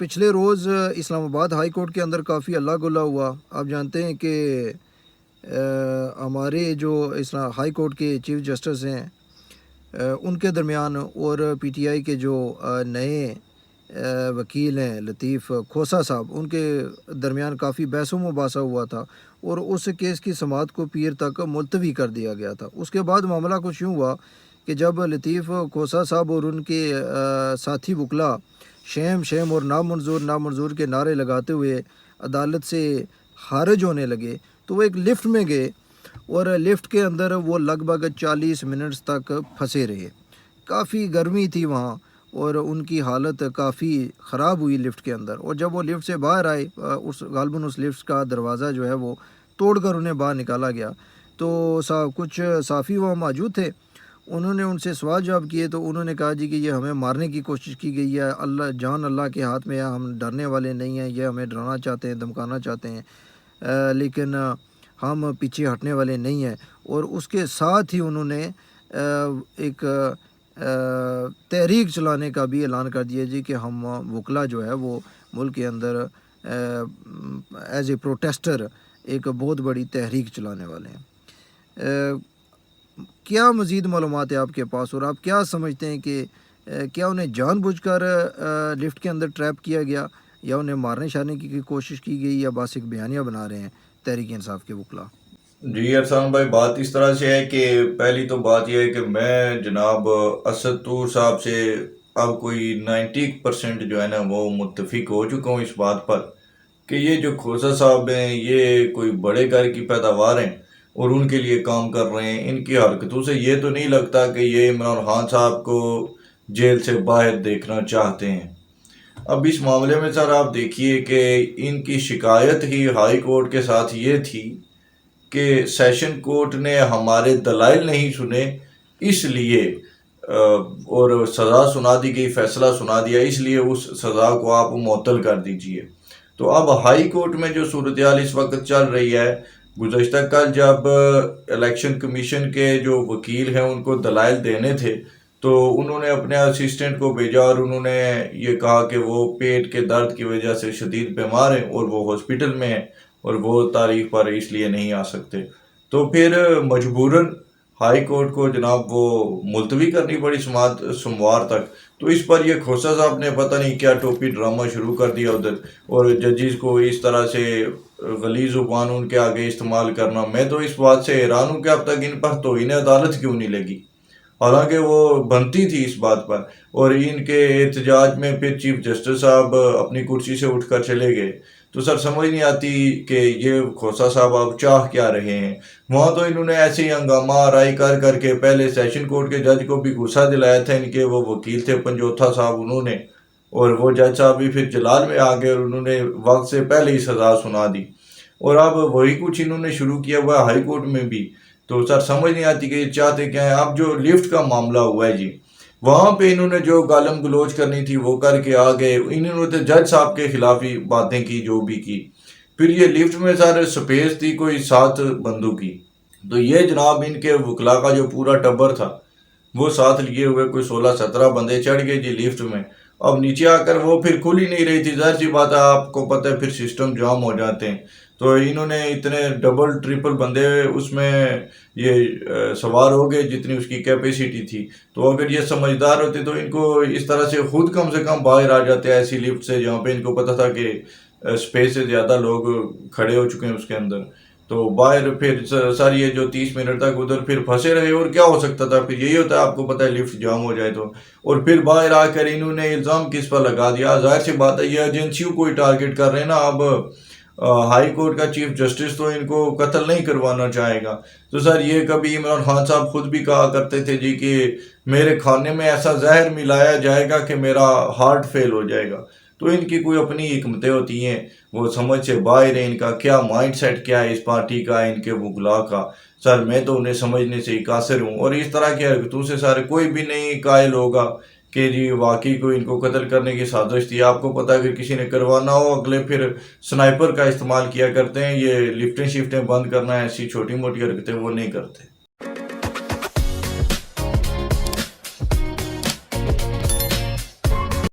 پچھلے روز اسلام آباد high court کے اندر کافی ہلا گلا ہوا۔ آپ جانتے ہیں کہ ہمارے جو ہائی کورٹ کے چیف جسٹس ہیں ان کے درمیان اور پی ٹی آئی کے جو نئے وکیل ہیں لطیف کھوسہ صاحب، ان کے درمیان کافی بحث و مباحثہ ہوا تھا اور اس کیس کی سماعت کو پیر تک ملتوی کر دیا گیا تھا۔ اس کے بعد معاملہ کچھ یوں ہوا کہ جب لطیف کھوسہ صاحب اور ان کے ساتھی وکلا شیم شیم اور نامنظور نامنظور کے نعرے لگاتے ہوئے عدالت سے خارج ہونے لگے تو وہ ایک لفٹ میں گئے اور لفٹ کے اندر وہ لگ بھگ 40 منٹس تک پھنسے رہے۔ کافی گرمی تھی وہاں اور ان کی حالت کافی خراب ہوئی لفٹ کے اندر، اور جب وہ لفٹ سے باہر آئے غالباً اس لفٹ کا دروازہ جو ہے وہ توڑ کر انہیں باہر نکالا گیا تو کچھ صحافی وہاں موجود تھے۔ انہوں نے ان سے سوال جواب کیے تو انہوں نے کہا جی کہ یہ ہمیں مارنے کی کوشش کی گئی ہے، اللہ کے ہاتھ میں ہے، ہم ڈرنے والے نہیں ہیں، یہ ہمیں ڈرانا چاہتے ہیں، دھمکانا چاہتے ہیں، لیکن ہم پیچھے ہٹنے والے نہیں ہیں۔ اور اس کے ساتھ ہی انہوں نے ایک تحریک چلانے کا بھی اعلان کر دیا جی کہ ہم وکلا جو ہے وہ ملک کے اندر ایز اے پروٹیسٹر ایک بہت بڑی تحریک چلانے والے ہیں۔ کیا مزید معلومات ہے آپ کے پاس، اور آپ کیا سمجھتے ہیں کہ کیا انہیں جان بوجھ کر لفٹ کے اندر ٹریپ کیا گیا یا انہیں مارنے شارنے کی کوشش کی گئی، یا بس ایک بیانیہ بنا رہے ہیں تحریک انصاف کے وکلا؟ جی ارسلان بھائی، بات اس طرح سے ہے کہ پہلی تو بات یہ ہے کہ میں جناب اسد طور صاحب سے اب کوئی 90% جو ہے نا وہ متفق ہو چکا ہوں اس بات پر کہ یہ جو کھوسہ صاحب ہیں یہ کوئی بڑے گھر کی پیداوار ہیں اور ان کے لیے کام کر رہے ہیں۔ ان کی حرکتوں سے یہ تو نہیں لگتا کہ یہ عمران خان صاحب کو جیل سے باہر دیکھنا چاہتے ہیں۔ اب اس معاملے میں سر آپ دیکھیے کہ ان کی شکایت ہی ہائی کورٹ کے ساتھ یہ تھی کہ سیشن کورٹ نے ہمارے دلائل نہیں سنے، اس لیے اور سزا سنا دی گئی، فیصلہ سنا دیا، اس لیے اس سزا کو آپ معطل کر دیجئے۔ تو اب ہائی کورٹ میں جو صورتحال اس وقت چل رہی ہے، گزشتہ کل جب الیکشن کمیشن کے جو وکیل ہیں ان کو دلائل دینے تھے تو انہوں نے اپنے اسسٹنٹ کو بھیجا اور انہوں نے یہ کہا کہ وہ پیٹ کے درد کی وجہ سے شدید بیمار ہیں اور وہ ہاسپٹل میں ہیں اور وہ تاریخ پر اس لیے نہیں آ سکتے۔ تو پھر مجبوراً ہائی کورٹ کو جناب وہ ملتوی کرنی پڑی سوموار تک۔ تو اس پر یہ کھوسہ صاحب نے پتہ نہیں کیا ٹوپی ڈرامہ شروع کر دیا ادھر، اور ججز کو اس طرح سے غلیظ زبان ان کے آگے استعمال کرنا۔ میں تو اس بات سے حیران ہوں کہ اب تک ان پر توہین عدالت کیوں نہیں لگی، حالانکہ وہ بنتی تھی اس بات پر۔ اور ان کے احتجاج میں پھر چیف جسٹس صاحب اپنی کرسی سے اٹھ کر چلے گئے۔ تو سر سمجھ نہیں آتی کہ یہ کھوسہ صاحب اب چاہ کیا رہے ہیں۔ وہاں تو انہوں نے ایسے ہی ہنگامہ آرائی کر کر کے پہلے سیشن کورٹ کے جج کو بھی غصہ دلایا تھا، ان کے وہ وکیل تھے پنجوتھا صاحب، انہوں نے، اور وہ جج صاحب بھی پھر جلال میں آ گئے اور انہوں نے وقت سے پہلے ہی سزا سنا دی، اور اب وہی کچھ انہوں نے شروع کیا ہوا ہائی کورٹ میں بھی۔ تو سر سمجھ نہیں آتی کہ یہ چاہتے کیا ہیں۔ اب جو لفٹ کا معاملہ ہوا ہے جی، وہاں پہ انہوں نے جو گالم گلوچ کرنی تھی وہ کر کے آ گئے، انہوں نے جج صاحب کے خلاف ہی باتیں کی جو بھی کی۔ پھر یہ لفٹ میں سر سپیس تھی کوئی 7 بندوں کی، تو یہ جناب ان کے وکلا کا جو پورا ٹبر تھا وہ ساتھ لیے ہوئے کوئی 16-17 بندے چڑھ گئے جی لفٹ میں۔ اب نیچے آ کر وہ پھر کھل ہی نہیں رہی تھی، ظاہر سی بات ہے آپ کو پتہ ہے پھر سسٹم جام ہو جاتے ہیں۔ تو انہوں نے اتنے ڈبل ٹرپل بندے اس میں یہ سوار ہو گئے جتنی اس کی کیپیسٹی تھی۔ تو اگر یہ سمجھدار ہوتے تو ان کو اس طرح سے خود کم سے کم باہر آ جاتے ایسی لفٹ سے جہاں پہ ان کو پتہ تھا کہ سپیس سے زیادہ لوگ کھڑے ہو چکے ہیں اس کے اندر۔ تو باہر پھر سر یہ جو 30 منٹ تک ادھر پھر پھنسے رہے، اور کیا ہو سکتا تھا، پھر یہی ہوتا ہے آپ کو پتہ ہے لفٹ جام ہو جائے تو۔ اور پھر باہر آ کر انہوں نے الزام کس پر لگا دیا، ظاہر سی بات ہے یہ ایجنسیوں کو ہی ٹارگٹ کر رہے ہیں نا۔ اب ہائی کورٹ کا چیف جسٹس تو ان کو قتل نہیں کروانا چاہے گا۔ تو سر یہ کبھی عمران خان صاحب خود بھی کہا کرتے تھے جی کہ میرے کھانے میں ایسا زہر ملایا جائے گا کہ میرا ہارٹ فیل ہو جائے گا۔ تو ان کی کوئی اپنی حکمتیں ہوتی ہیں، وہ سمجھ سے باہر ہے، ان کا کیا مائنڈ سیٹ کیا ہے اس پارٹی کا، ان کے وکلا کا۔ سر میں تو انہیں سمجھنے سے ہی قاصر ہوں، اور اس طرح کی حرکتوں سے سر کوئی بھی نہیں قائل ہوگا کہ جی واقعی کوئی ان کو قتل کرنے کی سازش تھی۔ آپ کو پتہ ہے اگر کسی نے کروانا ہو اگلے پھر سنائپر کا استعمال کیا کرتے ہیں، یہ لفٹیں شفٹیں بند کرنا ایسی چھوٹی موٹی حرکتیں وہ نہیں کرتے۔